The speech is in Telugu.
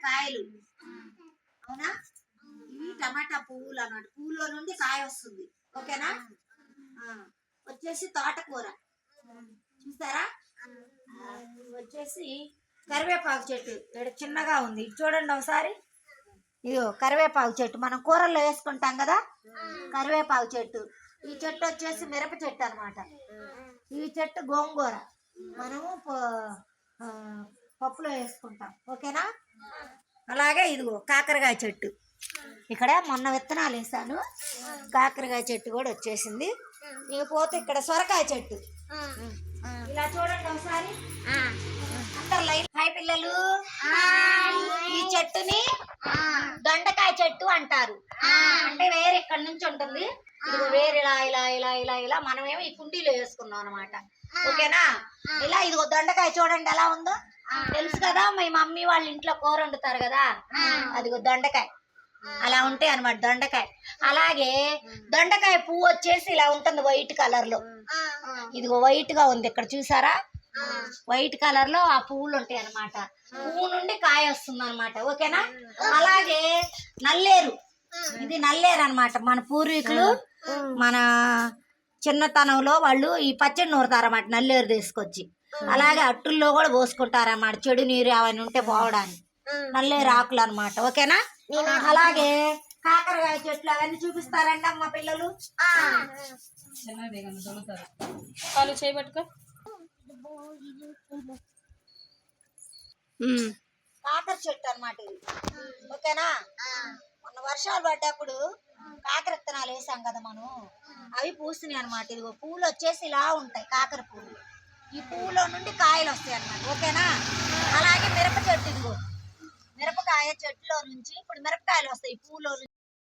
కాయలు, అవునా? ఇవి టమాటా పువ్వులు అన్నమాట. పువ్వులో నుండి కాయ వస్తుంది, ఓకేనా? వచ్చేసి తోటకూర చూసారా? వచ్చేసి కరివేపాకు చెట్టు ఇక్కడ చిన్నగా ఉంది, చూడండి ఒకసారి. ఇదిగో కరివేపాకు చెట్టు, మనం కూరల్లో వేసుకుంటాం కదా, కరివేపాకు చెట్టు. ఈ చెట్టు వచ్చేసి మిరప చెట్టు అనమాట. ఈ చెట్టు గోంగూర, మనము పప్పులో వేసుకుంటాం, ఓకేనా? అలాగే ఇదిగో కాకరకాయ చెట్టు, ఇక్కడ మొన్న విత్తనాలు వేసాను, కాకరకాయ చెట్టు కూడా వచ్చేసింది. ఇకపోతే ఇక్కడ సొరకాయ చెట్టు, ఇలా చూడండి ఒకసారి అందరు లైన్. హాయ్ పిల్లలు, ఈ చెట్టుని దొండకాయ చెట్టు అంటారు. అంటే వేరే ఇక్కడ నుంచి ఉంటుంది, ఇది వేరే ఇలా ఇలా ఇలా ఇలా ఇలా మనమేమో ఈ కుండీలో వేసుకున్నాం అనమాట, ఓకేనా? ఇలా ఇదిగో దొండకాయ చూడండి ఎలా ఉందో, తెలుసు కదా, మీ మమ్మీ వాళ్ళ ఇంట్లో కూర వండుతారు కదా, అదిగో దొండకాయ అలా ఉంటాయి అనమాట, దొండకాయ. అలాగే దొండకాయ పువ్వు వచ్చేసి ఇలా ఉంటుంది వైట్ కలర్ లో, ఇదిగో వైట్ గా ఉంది ఇక్కడ చూసారా, వైట్ కలర్ లో ఆ పువ్వులు ఉంటాయి అనమాట. పువ్వు నుండి కాయ వస్తుంది అనమాట, ఓకేనా? అలాగే నల్లేరు, ఇది నల్లేరు అనమాట. మన పూర్వీకులు మన చిన్నతనంలో వాళ్ళు ఈ పచ్చడి నూరుతారన్నమాట, నల్లేరు తీసుకొచ్చి. అలాగే అట్టుల్లో కూడా పోసుకుంటారన్నమాట, చెడు నీరు అవన్నీ ఉంటే పోవడానికి, నల్లేరు ఆకులు అనమాట, ఓకేనా? అలాగే కాకరకాయ చెట్లు అవన్నీ చూపిస్తారండి అమ్మ పిల్లలు. చేయబట్టుకో కాకర చెట్టు అనమాట ఇది, ఓకేనా? మొన్న వర్షాలు పడ్డప్పుడు కాకర విత్తనాలు వేసాం కదా మనం, అవి పూసినాయి అనమాట. ఇదిగో పువ్వులు వచ్చేసి ఇలా ఉంటాయి, కాకర పువ్వులు. ఈ పువ్వులో నుండి కాయలు వస్తాయి అనమాట, ఓకేనా? అలాగే మిరప చెట్టు, ఇదిగో మిరపకాయ చెట్టులో నుంచి ఇప్పుడు మిరపకాయలు వస్తాయి పువ్వులో